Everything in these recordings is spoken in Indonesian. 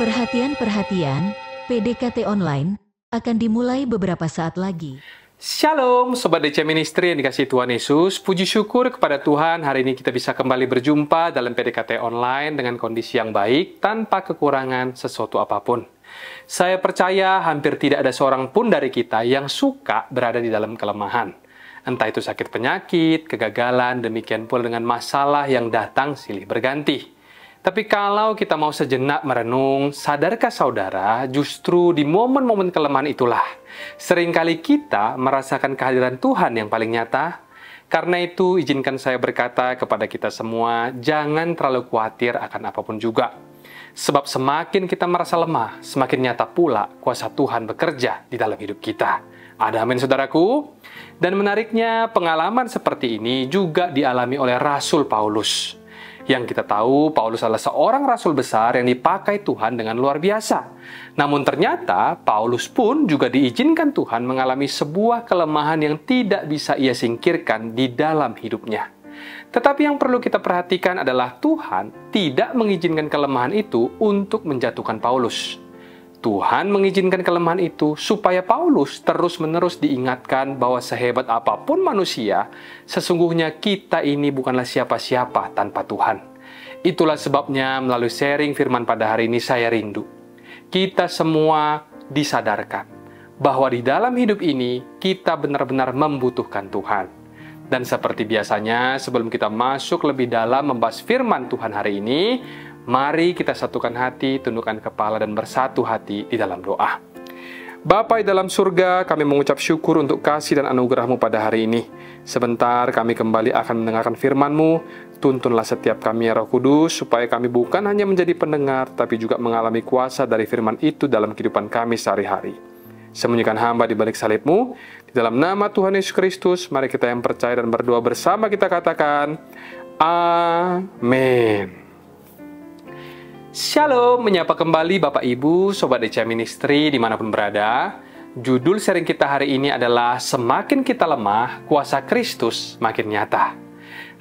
Perhatian, PDKT Online akan dimulai beberapa saat lagi. Shalom Sobat DC Ministry yang dikasihi Tuhan Yesus. Puji syukur kepada Tuhan, hari ini kita bisa kembali berjumpa dalam PDKT Online dengan kondisi yang baik, tanpa kekurangan sesuatu apapun. Saya percaya hampir tidak ada seorang pun dari kita yang suka berada di dalam kelemahan. Entah itu sakit penyakit, kegagalan, demikian pula dengan masalah yang datang silih berganti. Tapi kalau kita mau sejenak merenung, sadarkah saudara, justru di momen-momen kelemahan itulah seringkali kita merasakan kehadiran Tuhan yang paling nyata. Karena itu, izinkan saya berkata kepada kita semua, jangan terlalu khawatir akan apapun juga. Sebab semakin kita merasa lemah, semakin nyata pula kuasa Tuhan bekerja di dalam hidup kita. Ada amin saudaraku? Dan menariknya, pengalaman seperti ini juga dialami oleh Rasul Paulus. Yang kita tahu, Paulus adalah seorang rasul besar yang dipakai Tuhan dengan luar biasa. Namun ternyata, Paulus pun juga diizinkan Tuhan mengalami sebuah kelemahan yang tidak bisa ia singkirkan di dalam hidupnya. Tetapi yang perlu kita perhatikan adalah Tuhan tidak mengizinkan kelemahan itu untuk menjatuhkan Paulus. Tuhan mengizinkan kelemahan itu supaya Paulus terus-menerus diingatkan bahwa sehebat apapun manusia, sesungguhnya kita ini bukanlah siapa-siapa tanpa Tuhan. Itulah sebabnya melalui sharing firman pada hari ini saya rindu. Kita semua disadarkan bahwa di dalam hidup ini kita benar-benar membutuhkan Tuhan. Dan seperti biasanya sebelum kita masuk lebih dalam membahas firman Tuhan hari ini, mari kita satukan hati, tundukkan kepala, dan bersatu hati di dalam doa. Bapa di dalam surga, kami mengucap syukur untuk kasih dan anugerah-Mu pada hari ini. Sebentar kami kembali akan mendengarkan firman-Mu. Tuntunlah setiap kami ya Roh Kudus, supaya kami bukan hanya menjadi pendengar, tapi juga mengalami kuasa dari firman itu dalam kehidupan kami sehari-hari. Sembunyikan hamba di balik salib-Mu. Di dalam nama Tuhan Yesus Kristus, mari kita yang percaya dan berdoa bersama kita katakan, Amin. Shalom, menyapa kembali Bapak Ibu, Sobat DC Ministry dimanapun berada. Judul sharing kita hari ini adalah Semakin Kita Lemah, Kuasa Kristus Makin Nyata.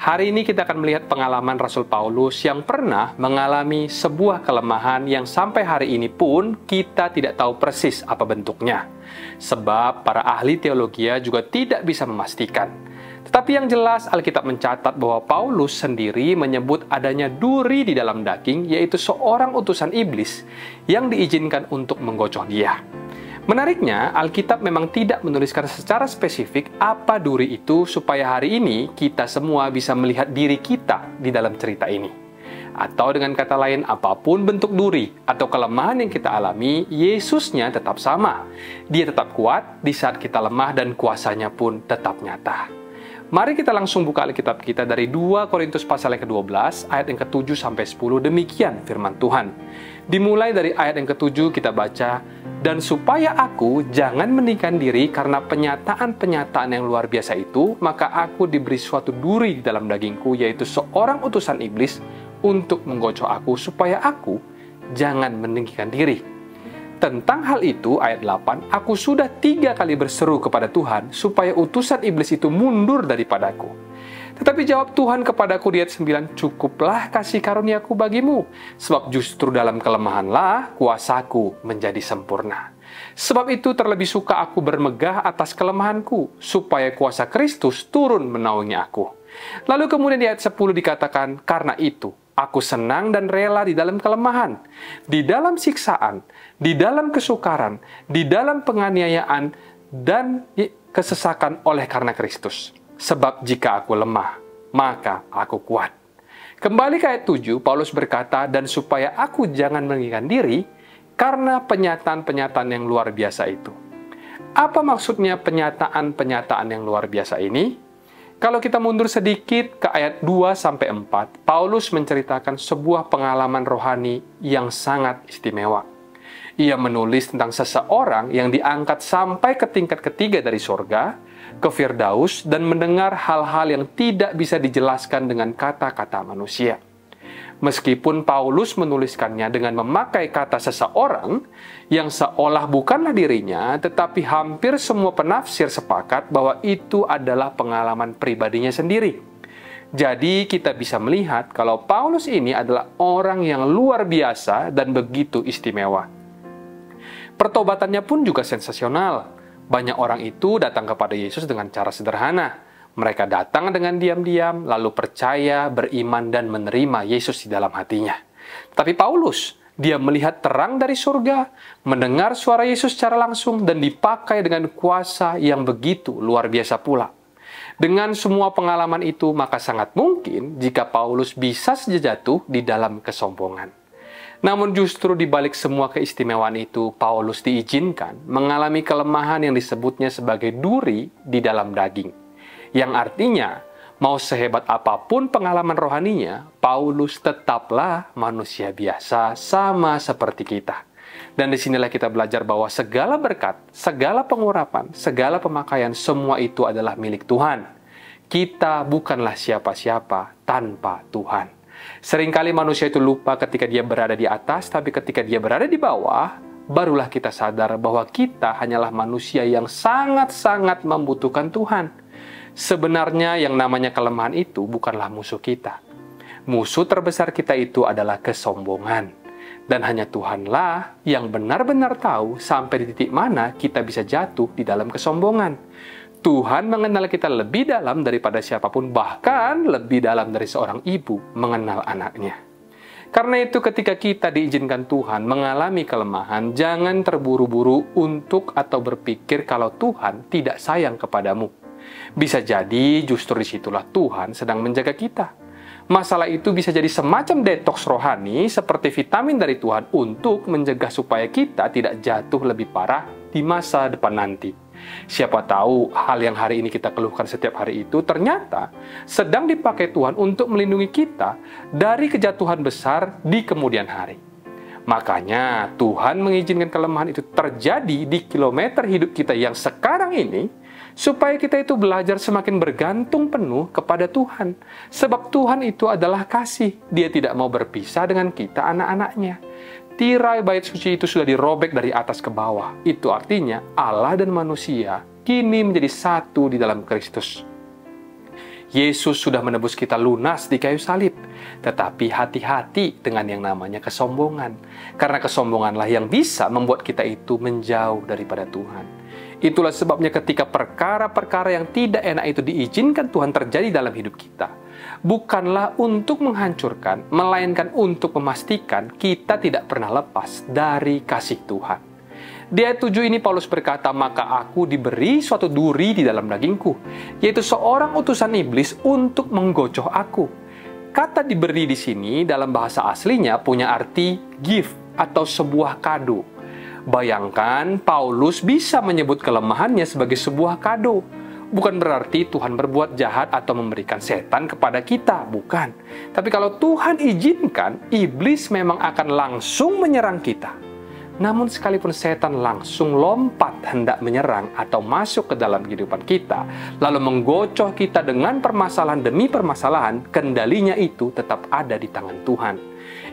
Hari ini kita akan melihat pengalaman Rasul Paulus yang pernah mengalami sebuah kelemahan yang sampai hari ini pun kita tidak tahu persis apa bentuknya. Sebab para ahli teologi juga tidak bisa memastikan. Tetapi yang jelas Alkitab mencatat bahwa Paulus sendiri menyebut adanya duri di dalam daging, yaitu seorang utusan iblis yang diizinkan untuk menggocok dia. Menariknya, Alkitab memang tidak menuliskan secara spesifik apa duri itu supaya hari ini kita semua bisa melihat diri kita di dalam cerita ini. Atau dengan kata lain, apapun bentuk duri atau kelemahan yang kita alami, Yesusnya tetap sama. Dia tetap kuat di saat kita lemah dan kuasanya pun tetap nyata. Mari kita langsung buka Alkitab kita dari 2 Korintus pasal yang ke-12, ayat yang ke-7 sampai 10, demikian firman Tuhan. Dimulai dari ayat yang ke-7 kita baca, dan supaya aku jangan meninggikan diri karena penyataan-penyataan yang luar biasa itu, maka aku diberi suatu duri di dalam dagingku, yaitu seorang utusan iblis untuk menggocok aku, supaya aku jangan meninggikan diri. Tentang hal itu, ayat 8, aku sudah 3 kali berseru kepada Tuhan supaya utusan iblis itu mundur daripadaku. Tetapi jawab Tuhan kepadaku di ayat 9, cukuplah kasih karuniaku bagimu, sebab justru dalam kelemahanlah kuasaku menjadi sempurna. Sebab itu terlebih suka aku bermegah atas kelemahanku, supaya kuasa Kristus turun menaungi aku. Lalu kemudian di ayat 10 dikatakan, karena itu aku senang dan rela di dalam kelemahan, di dalam siksaan, di dalam kesukaran, di dalam penganiayaan, dan kesesakan oleh karena Kristus. Sebab jika aku lemah, maka aku kuat. Kembali ke ayat 7, Paulus berkata, dan supaya aku jangan meninggikan diri, karena penyataan-penyataan yang luar biasa itu. Apa maksudnya penyataan-penyataan yang luar biasa ini? Kalau kita mundur sedikit ke ayat 2-4, Paulus menceritakan sebuah pengalaman rohani yang sangat istimewa. Ia menulis tentang seseorang yang diangkat sampai ke tingkat ketiga dari sorga, ke Firdaus, dan mendengar hal-hal yang tidak bisa dijelaskan dengan kata-kata manusia. Meskipun Paulus menuliskannya dengan memakai kata seseorang yang seolah bukanlah dirinya, tetapi hampir semua penafsir sepakat bahwa itu adalah pengalaman pribadinya sendiri. Jadi kita bisa melihat kalau Paulus ini adalah orang yang luar biasa dan begitu istimewa. Pertobatannya pun juga sensasional. Banyak orang itu datang kepada Yesus dengan cara sederhana. Mereka datang dengan diam-diam, lalu percaya, beriman, dan menerima Yesus di dalam hatinya. Tapi Paulus, dia melihat terang dari surga, mendengar suara Yesus secara langsung, dan dipakai dengan kuasa yang begitu luar biasa pula. Dengan semua pengalaman itu, maka sangat mungkin jika Paulus bisa saja jatuh di dalam kesombongan. Namun justru di balik semua keistimewaan itu, Paulus diizinkan mengalami kelemahan yang disebutnya sebagai duri di dalam daging. Yang artinya, mau sehebat apapun pengalaman rohaninya, Paulus tetaplah manusia biasa sama seperti kita. Dan disinilah kita belajar bahwa segala berkat, segala pengurapan, segala pemakaian, semua itu adalah milik Tuhan. Kita bukanlah siapa-siapa tanpa Tuhan. Seringkali manusia itu lupa ketika dia berada di atas, tapi ketika dia berada di bawah, barulah kita sadar bahwa kita hanyalah manusia yang sangat-sangat membutuhkan Tuhan. Sebenarnya yang namanya kelemahan itu bukanlah musuh kita. Musuh terbesar kita itu adalah kesombongan. Dan hanya Tuhanlah yang benar-benar tahu sampai di titik mana kita bisa jatuh di dalam kesombongan. Tuhan mengenal kita lebih dalam daripada siapapun, bahkan lebih dalam dari seorang ibu mengenal anaknya. Karena itu ketika kita diizinkan Tuhan mengalami kelemahan, jangan terburu-buru untuk atau berpikir kalau Tuhan tidak sayang kepadamu. Bisa jadi justru disitulah Tuhan sedang menjaga kita. Masalah itu bisa jadi semacam detoks rohani seperti vitamin dari Tuhan untuk mencegah supaya kita tidak jatuh lebih parah di masa depan nanti. Siapa tahu hal yang hari ini kita keluhkan setiap hari itu ternyata sedang dipakai Tuhan untuk melindungi kita dari kejatuhan besar di kemudian hari. Makanya Tuhan mengizinkan kelemahan itu terjadi di kilometer hidup kita yang sekarang ini, supaya kita itu belajar semakin bergantung penuh kepada Tuhan. Sebab Tuhan itu adalah kasih. Dia tidak mau berpisah dengan kita anak-anaknya. Tirai bait suci itu sudah dirobek dari atas ke bawah. Itu artinya Allah dan manusia kini menjadi satu di dalam Kristus. Yesus sudah menebus kita lunas di kayu salib. Tetapi hati-hati dengan yang namanya kesombongan. Karena kesombonganlah yang bisa membuat kita itu menjauh daripada Tuhan. Itulah sebabnya ketika perkara-perkara yang tidak enak itu diizinkan Tuhan terjadi dalam hidup kita, bukanlah untuk menghancurkan, melainkan untuk memastikan kita tidak pernah lepas dari kasih Tuhan. Di ayat 7 ini Paulus berkata, maka aku diberi suatu duri di dalam dagingku, yaitu seorang utusan iblis untuk menggocoh aku. Kata diberi di sini dalam bahasa aslinya punya arti gift atau sebuah kado. Bayangkan Paulus bisa menyebut kelemahannya sebagai sebuah kado. Bukan berarti Tuhan berbuat jahat atau memberikan setan kepada kita, bukan. Tapi kalau Tuhan izinkan, iblis memang akan langsung menyerang kita. Namun sekalipun setan langsung lompat hendak menyerang atau masuk ke dalam kehidupan kita, lalu menggocoh kita dengan permasalahan demi permasalahan, kendalinya itu tetap ada di tangan Tuhan.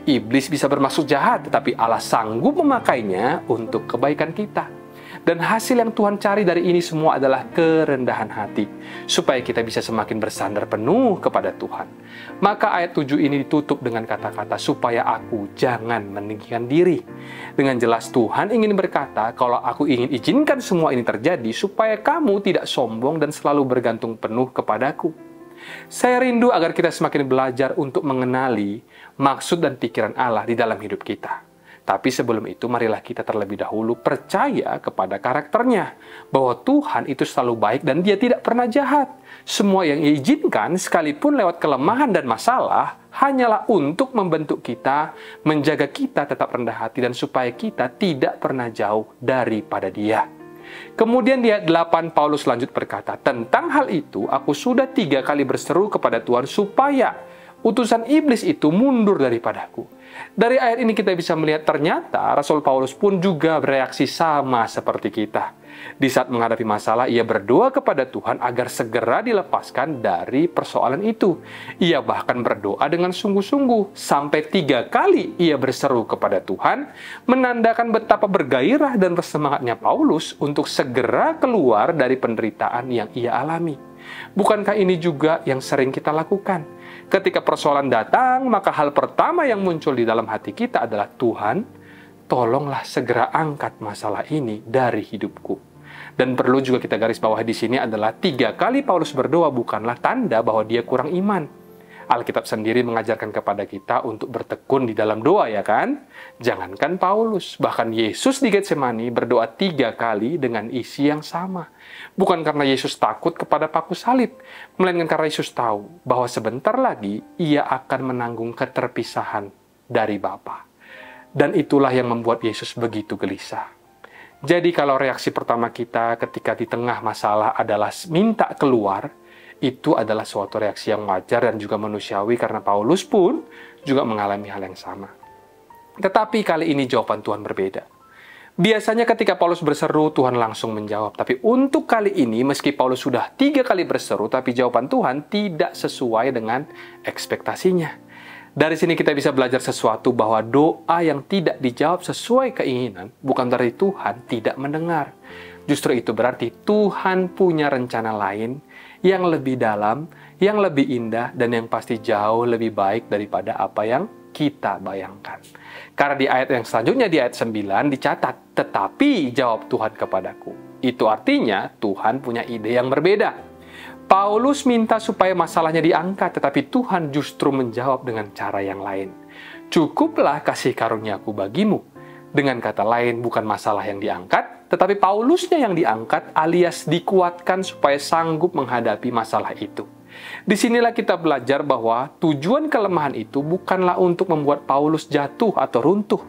Iblis bisa bermaksud jahat, tetapi Allah sanggup memakainya untuk kebaikan kita. Dan hasil yang Tuhan cari dari ini semua adalah kerendahan hati, supaya kita bisa semakin bersandar penuh kepada Tuhan. Maka ayat 7 ini ditutup dengan kata-kata, supaya aku jangan meninggikan diri. Dengan jelas Tuhan ingin berkata, kalau aku ingin izinkan semua ini terjadi, supaya kamu tidak sombong dan selalu bergantung penuh kepadaku. Saya rindu agar kita semakin belajar untuk mengenali maksud dan pikiran Allah di dalam hidup kita. Tapi sebelum itu, marilah kita terlebih dahulu percaya kepada karakternya. Bahwa Tuhan itu selalu baik dan Dia tidak pernah jahat. Semua yang diizinkan, sekalipun lewat kelemahan dan masalah, hanyalah untuk membentuk kita, menjaga kita tetap rendah hati, dan supaya kita tidak pernah jauh daripada Dia. Kemudian di ayat 8, Paulus lanjut berkata, tentang hal itu, aku sudah 3 kali berseru kepada Tuhan supaya utusan iblis itu mundur daripadaku. Dari ayat ini kita bisa melihat ternyata Rasul Paulus pun juga bereaksi sama seperti kita. Di saat menghadapi masalah, ia berdoa kepada Tuhan agar segera dilepaskan dari persoalan itu. Ia bahkan berdoa dengan sungguh-sungguh. Sampai 3 kali ia berseru kepada Tuhan, menandakan betapa bergairah dan bersemangatnya Paulus untuk segera keluar dari penderitaan yang ia alami. Bukankah ini juga yang sering kita lakukan? Ketika persoalan datang, maka hal pertama yang muncul di dalam hati kita adalah, Tuhan, tolonglah segera angkat masalah ini dari hidupku. Dan perlu juga kita garis bawah di sini adalah 3 kali Paulus berdoa bukanlah tanda bahwa dia kurang iman. Alkitab sendiri mengajarkan kepada kita untuk bertekun di dalam doa, ya kan? Jangankan Paulus, bahkan Yesus di Getsemani berdoa 3 kali dengan isi yang sama. Bukan karena Yesus takut kepada paku salib, melainkan karena Yesus tahu bahwa sebentar lagi ia akan menanggung keterpisahan dari Bapa. Dan itulah yang membuat Yesus begitu gelisah. Jadi kalau reaksi pertama kita ketika di tengah masalah adalah minta keluar, itu adalah suatu reaksi yang wajar dan juga manusiawi karena Paulus pun juga mengalami hal yang sama. Tetapi kali ini jawaban Tuhan berbeda. Biasanya ketika Paulus berseru, Tuhan langsung menjawab. Tapi untuk kali ini, meski Paulus sudah 3 kali berseru, tapi jawaban Tuhan tidak sesuai dengan ekspektasinya. Dari sini kita bisa belajar sesuatu bahwa doa yang tidak dijawab sesuai keinginan bukan berarti Tuhan tidak mendengar. Justru itu berarti Tuhan punya rencana lain yang lebih dalam, yang lebih indah, dan yang pasti jauh lebih baik daripada apa yang kita bayangkan. Karena di ayat yang selanjutnya, di ayat 9, dicatat, tetapi jawab Tuhan kepadaku. Itu artinya Tuhan punya ide yang berbeda. Paulus minta supaya masalahnya diangkat, tetapi Tuhan justru menjawab dengan cara yang lain. Cukuplah kasih karuniaku bagimu. Dengan kata lain, bukan masalah yang diangkat, tetapi Paulusnya yang diangkat alias dikuatkan supaya sanggup menghadapi masalah itu. Disinilah kita belajar bahwa tujuan kelemahan itu bukanlah untuk membuat Paulus jatuh atau runtuh,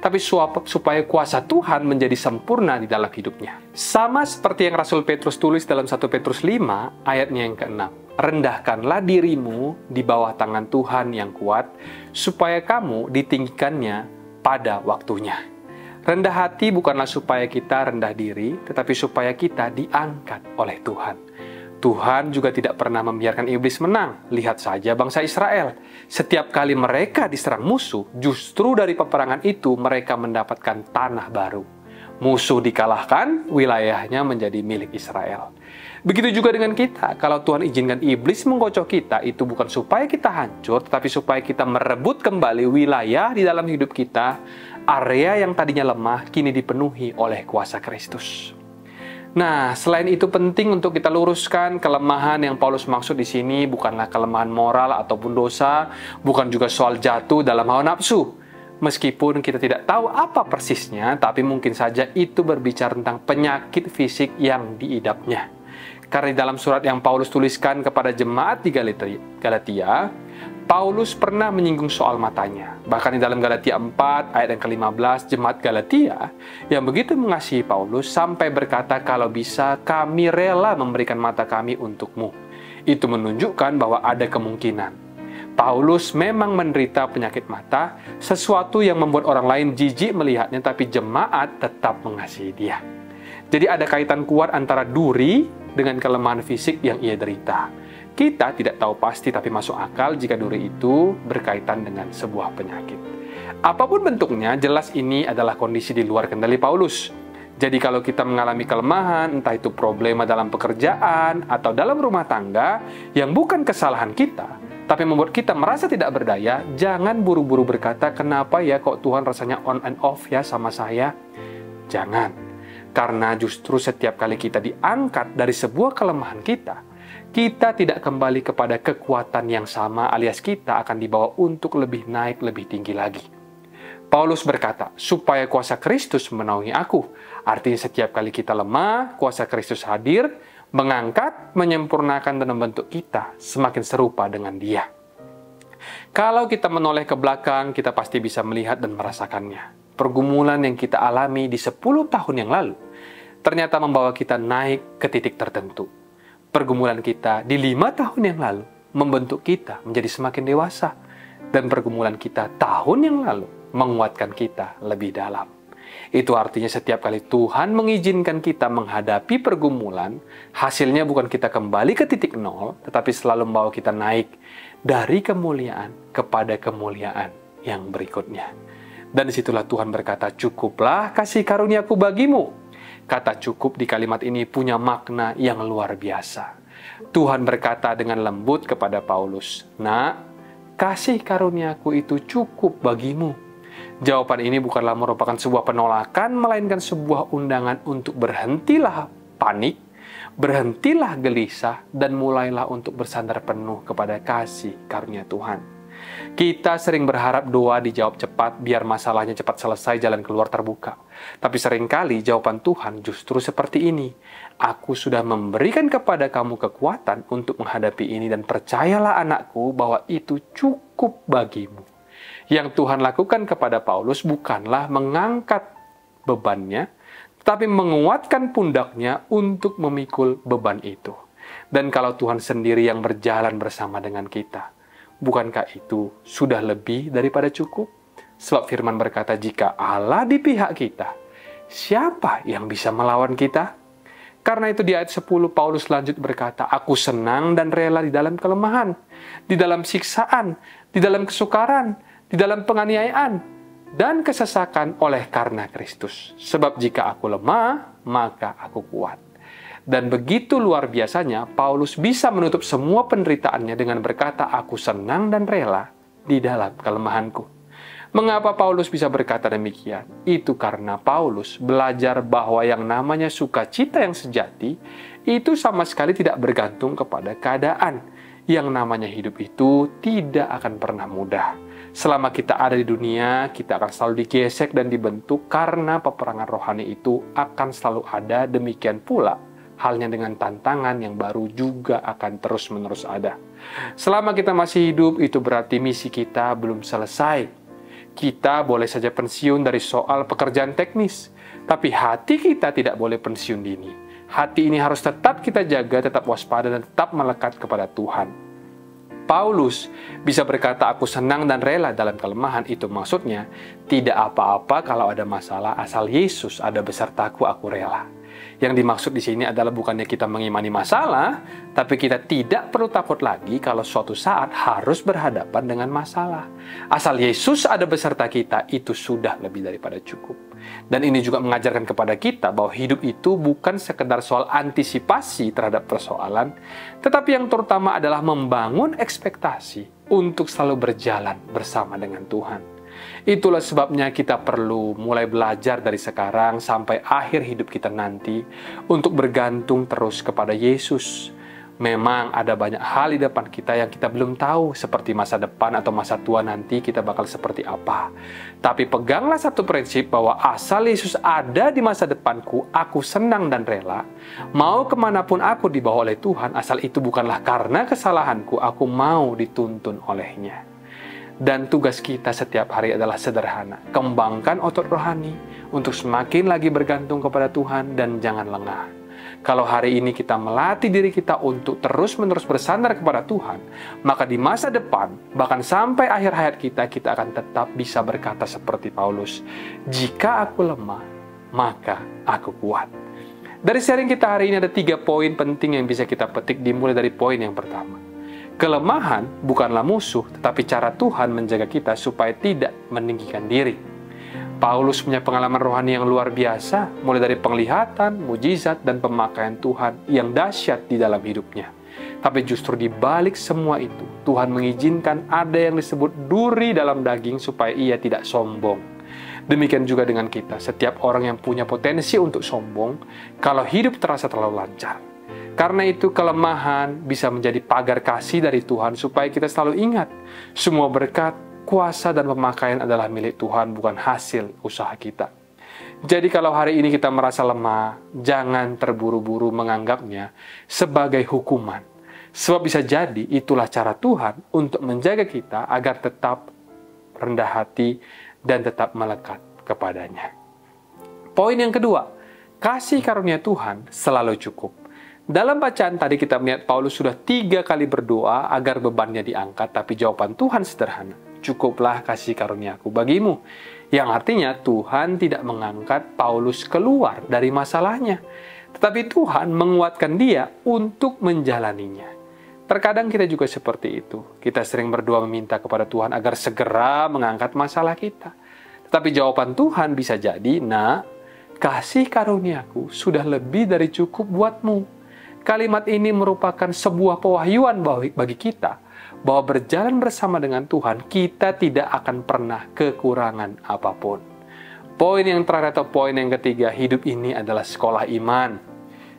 tapi supaya kuasa Tuhan menjadi sempurna di dalam hidupnya. Sama seperti yang Rasul Petrus tulis dalam 1 Petrus 5 ayatnya yang ke-6. Rendahkanlah dirimu di bawah tangan Tuhan yang kuat, supaya kamu ditinggikannya pada waktunya. Rendah hati bukanlah supaya kita rendah diri, tetapi supaya kita diangkat oleh Tuhan. Tuhan juga tidak pernah membiarkan iblis menang. Lihat saja bangsa Israel. Setiap kali mereka diserang musuh, justru dari peperangan itu mereka mendapatkan tanah baru. Musuh dikalahkan, wilayahnya menjadi milik Israel. Begitu juga dengan kita. Kalau Tuhan izinkan iblis menggocok kita, itu bukan supaya kita hancur, tetapi supaya kita merebut kembali wilayah di dalam hidup kita. Area yang tadinya lemah, kini dipenuhi oleh kuasa Kristus. Nah, selain itu penting untuk kita luruskan, kelemahan yang Paulus maksud di sini bukanlah kelemahan moral ataupun dosa, bukan juga soal jatuh dalam hawa nafsu. Meskipun kita tidak tahu apa persisnya, tapi mungkin saja itu berbicara tentang penyakit fisik yang diidapnya. Karena di dalam surat yang Paulus tuliskan kepada jemaat di Galatia, Paulus pernah menyinggung soal matanya. Bahkan di dalam Galatia 4 ayat yang ke-15, jemaat Galatia yang begitu mengasihi Paulus sampai berkata, kalau bisa kami rela memberikan mata kami untukmu. Itu menunjukkan bahwa ada kemungkinan Paulus memang menderita penyakit mata, sesuatu yang membuat orang lain jijik melihatnya, tapi jemaat tetap mengasihi dia. Jadi ada kaitan kuat antara duri dengan kelemahan fisik yang ia derita. Kita tidak tahu pasti, tapi masuk akal jika duri itu berkaitan dengan sebuah penyakit. Apapun bentuknya, jelas ini adalah kondisi di luar kendali Paulus. Jadi kalau kita mengalami kelemahan, entah itu problema dalam pekerjaan atau dalam rumah tangga yang bukan kesalahan kita, tapi membuat kita merasa tidak berdaya, jangan buru-buru berkata, kenapa ya kok Tuhan rasanya on and off ya sama saya? Jangan. Karena justru setiap kali kita diangkat dari sebuah kelemahan kita tidak kembali kepada kekuatan yang sama, alias kita akan dibawa untuk lebih naik, lebih tinggi lagi. Paulus berkata, supaya kuasa Kristus menaungi aku. Artinya setiap kali kita lemah, kuasa Kristus hadir, mengangkat, menyempurnakan dan membentuk kita semakin serupa dengan Dia. Kalau kita menoleh ke belakang, kita pasti bisa melihat dan merasakannya. Pergumulan yang kita alami di 10 tahun yang lalu, ternyata membawa kita naik ke titik tertentu. Pergumulan kita di 5 tahun yang lalu membentuk kita menjadi semakin dewasa. Dan pergumulan kita tahun yang lalu menguatkan kita lebih dalam. Itu artinya setiap kali Tuhan mengizinkan kita menghadapi pergumulan, hasilnya bukan kita kembali ke titik nol, tetapi selalu membawa kita naik dari kemuliaan kepada kemuliaan yang berikutnya. Dan disitulah Tuhan berkata, cukuplah kasih karuniaku bagimu. Kata cukup di kalimat ini punya makna yang luar biasa. Tuhan berkata dengan lembut kepada Paulus, "Nak, kasih karuniaku itu cukup bagimu." Jawaban ini bukanlah merupakan sebuah penolakan, melainkan sebuah undangan untuk berhentilah panik, berhentilah gelisah, dan mulailah untuk bersandar penuh kepada kasih karunia Tuhan. Kita sering berharap doa dijawab cepat biar masalahnya cepat selesai, jalan keluar terbuka. Tapi seringkali jawaban Tuhan justru seperti ini. Aku sudah memberikan kepada kamu kekuatan untuk menghadapi ini, dan percayalah anakku bahwa itu cukup bagimu. Yang Tuhan lakukan kepada Paulus bukanlah mengangkat bebannya, tetapi menguatkan pundaknya untuk memikul beban itu. Dan kalau Tuhan sendiri yang berjalan bersama dengan kita, bukankah itu sudah lebih daripada cukup? Sebab firman berkata, jika Allah di pihak kita, siapa yang bisa melawan kita? Karena itu di ayat 10 Paulus lanjut berkata, aku senang dan rela di dalam kelemahan, di dalam siksaan, di dalam kesukaran, di dalam penganiayaan, dan kesesakan oleh karena Kristus. Sebab jika aku lemah, maka aku kuat. Dan begitu luar biasanya, Paulus bisa menutup semua penderitaannya dengan berkata, aku senang dan rela di dalam kelemahanku. Mengapa Paulus bisa berkata demikian? Itu karena Paulus belajar bahwa yang namanya sukacita yang sejati, itu sama sekali tidak bergantung kepada keadaan. Yang namanya hidup itu tidak akan pernah mudah. Selama kita ada di dunia, kita akan selalu digesek dan dibentuk karena peperangan rohani itu akan selalu ada. Demikian pula halnya dengan tantangan yang baru juga akan terus-menerus ada. Selama kita masih hidup, itu berarti misi kita belum selesai. Kita boleh saja pensiun dari soal pekerjaan teknis, tapi hati kita tidak boleh pensiun dini. Hati ini harus tetap kita jaga, tetap waspada, dan tetap melekat kepada Tuhan. Paulus bisa berkata, aku senang dan rela dalam kelemahan. Itu maksudnya, tidak apa-apa kalau ada masalah, asal Yesus ada besertaku, aku rela. Yang dimaksud di sini adalah bukannya kita mengimani masalah, tapi kita tidak perlu takut lagi kalau suatu saat harus berhadapan dengan masalah. Asal Yesus ada beserta kita, itu sudah lebih daripada cukup. Dan ini juga mengajarkan kepada kita bahwa hidup itu bukan sekedar soal antisipasi terhadap persoalan, tetapi yang terutama adalah membangun ekspektasi untuk selalu berjalan bersama dengan Tuhan. Itulah sebabnya kita perlu mulai belajar dari sekarang sampai akhir hidup kita nanti untuk bergantung terus kepada Yesus. Memang ada banyak hal di depan kita yang kita belum tahu, seperti masa depan atau masa tua nanti kita bakal seperti apa. Tapi peganglah satu prinsip bahwa asal Yesus ada di masa depanku, aku senang dan rela. Mau kemanapun aku dibawa oleh Tuhan, asal itu bukanlah karena kesalahanku, aku mau dituntun olehnya. Dan tugas kita setiap hari adalah sederhana. Kembangkan otot rohani untuk semakin lagi bergantung kepada Tuhan dan jangan lengah. Kalau hari ini kita melatih diri kita untuk terus-menerus bersandar kepada Tuhan, maka di masa depan, bahkan sampai akhir hayat kita, kita akan tetap bisa berkata seperti Paulus, jika aku lemah, maka aku kuat. Dari sharing kita hari ini ada 3 poin penting yang bisa kita petik, dimulai dari poin yang pertama. Kelemahan bukanlah musuh, tetapi cara Tuhan menjaga kita supaya tidak meninggikan diri. Paulus punya pengalaman rohani yang luar biasa, mulai dari penglihatan, mujizat, dan pemakaian Tuhan yang dahsyat di dalam hidupnya. Tapi justru di balik semua itu, Tuhan mengizinkan ada yang disebut duri dalam daging supaya ia tidak sombong. Demikian juga dengan kita, setiap orang yang punya potensi untuk sombong, kalau hidup terasa terlalu lancar. Karena itu kelemahan bisa menjadi pagar kasih dari Tuhan supaya kita selalu ingat, semua berkat, kuasa dan pemakaian adalah milik Tuhan, bukan hasil usaha kita. Jadi kalau hari ini kita merasa lemah, jangan terburu-buru menganggapnya sebagai hukuman. Sebab bisa jadi itulah cara Tuhan untuk menjaga kita agar tetap rendah hati dan tetap melekat kepadanya. Poin yang kedua, kasih karunia Tuhan selalu cukup. Dalam bacaan tadi kita melihat Paulus sudah 3 kali berdoa agar bebannya diangkat, tapi jawaban Tuhan sederhana. Cukuplah kasih karuniaku bagimu. Yang artinya Tuhan tidak mengangkat Paulus keluar dari masalahnya, tetapi Tuhan menguatkan dia untuk menjalaninya. Terkadang kita juga seperti itu. Kita sering berdoa meminta kepada Tuhan agar segera mengangkat masalah kita. Tetapi jawaban Tuhan bisa jadi, nak, kasih karuniaku sudah lebih dari cukup buatmu. Kalimat ini merupakan sebuah pewahyuan bagi kita bahwa berjalan bersama dengan Tuhan, kita tidak akan pernah kekurangan apapun. Poin yang terakhir atau poin yang ketiga, hidup ini adalah sekolah iman.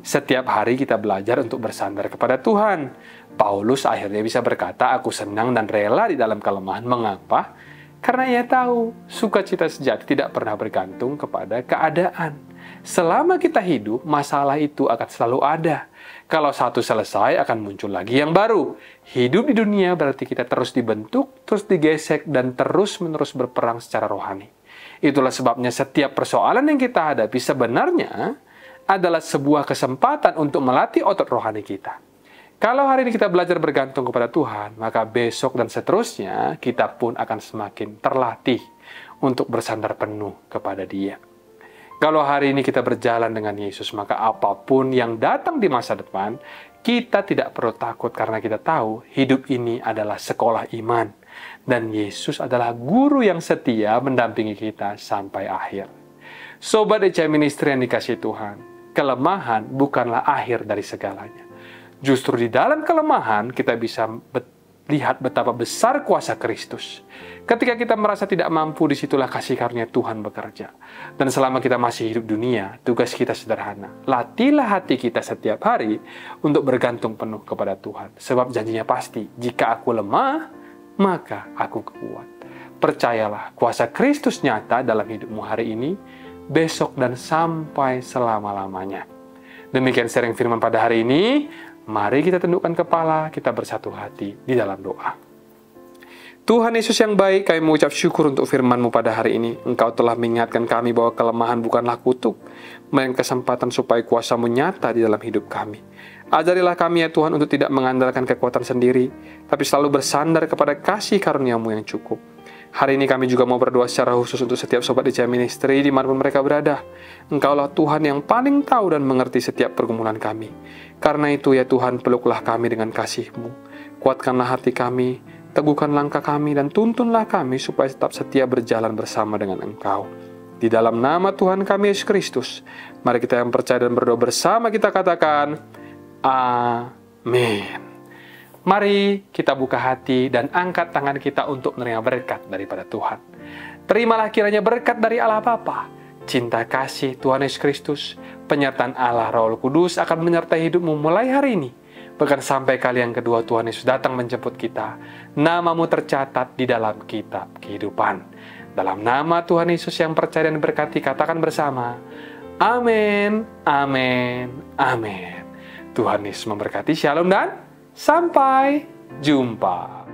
Setiap hari kita belajar untuk bersandar kepada Tuhan. Paulus akhirnya bisa berkata, aku senang dan rela di dalam kelemahan. Mengapa? Karena ia tahu, sukacita sejati tidak pernah bergantung kepada keadaan. Selama kita hidup, masalah itu akan selalu ada. Kalau satu selesai, akan muncul lagi yang baru. Hidup di dunia berarti kita terus dibentuk, terus digesek, dan terus-menerus berperang secara rohani. Itulah sebabnya setiap persoalan yang kita hadapi sebenarnya adalah sebuah kesempatan untuk melatih otot rohani kita. Kalau hari ini kita belajar bergantung kepada Tuhan, maka besok dan seterusnya kita pun akan semakin terlatih untuk bersandar penuh kepada Dia. Kalau hari ini kita berjalan dengan Yesus, maka apapun yang datang di masa depan, kita tidak perlu takut karena kita tahu hidup ini adalah sekolah iman. Dan Yesus adalah guru yang setia mendampingi kita sampai akhir. Sobat ECA Ministry yang dikasihi Tuhan, kelemahan bukanlah akhir dari segalanya. Justru di dalam kelemahan kita bisa lihat betapa besar kuasa Kristus. Ketika kita merasa tidak mampu, disitulah kasih karunia Tuhan bekerja. Dan selama kita masih hidup dunia, tugas kita sederhana. Latihlah hati kita setiap hari untuk bergantung penuh kepada Tuhan. Sebab janjinya pasti, jika aku lemah, maka aku kuat. Percayalah, kuasa Kristus nyata dalam hidupmu hari ini, besok dan sampai selama-lamanya. Demikian sharing firman pada hari ini. Mari kita tundukkan kepala, kita bersatu hati di dalam doa. Tuhan Yesus yang baik, kami mengucap syukur untuk firman-Mu pada hari ini. Engkau telah mengingatkan kami bahwa kelemahan bukanlah kutuk, melainkan kesempatan supaya kuasa-Mu nyata di dalam hidup kami. Ajarilah kami ya Tuhan untuk tidak mengandalkan kekuatan sendiri, tapi selalu bersandar kepada kasih karunia-Mu yang cukup. Hari ini kami juga mau berdoa secara khusus untuk setiap sobat ECA Ministry dimanapun mereka berada. Engkaulah Tuhan yang paling tahu dan mengerti setiap pergumulan kami. Karena itu ya Tuhan, peluklah kami dengan kasih-Mu. Kuatkanlah hati kami, teguhkan langkah kami, dan tuntunlah kami supaya tetap setia berjalan bersama dengan Engkau. Di dalam nama Tuhan kami Yesus Kristus, mari kita yang percaya dan berdoa bersama kita katakan, Amin. Mari kita buka hati dan angkat tangan kita untuk menerima berkat daripada Tuhan. Terimalah kiranya berkat dari Allah Bapa, cinta kasih Tuhan Yesus Kristus, penyertaan Allah Roh Kudus akan menyertai hidupmu mulai hari ini. Bahkan sampai kali yang kedua Tuhan Yesus datang menjemput kita, namamu tercatat di dalam kitab kehidupan. Dalam nama Tuhan Yesus yang percaya dan berkati, katakan bersama, Amin, Amin, Amin. Tuhan Yesus memberkati, Shalom dan sampai jumpa.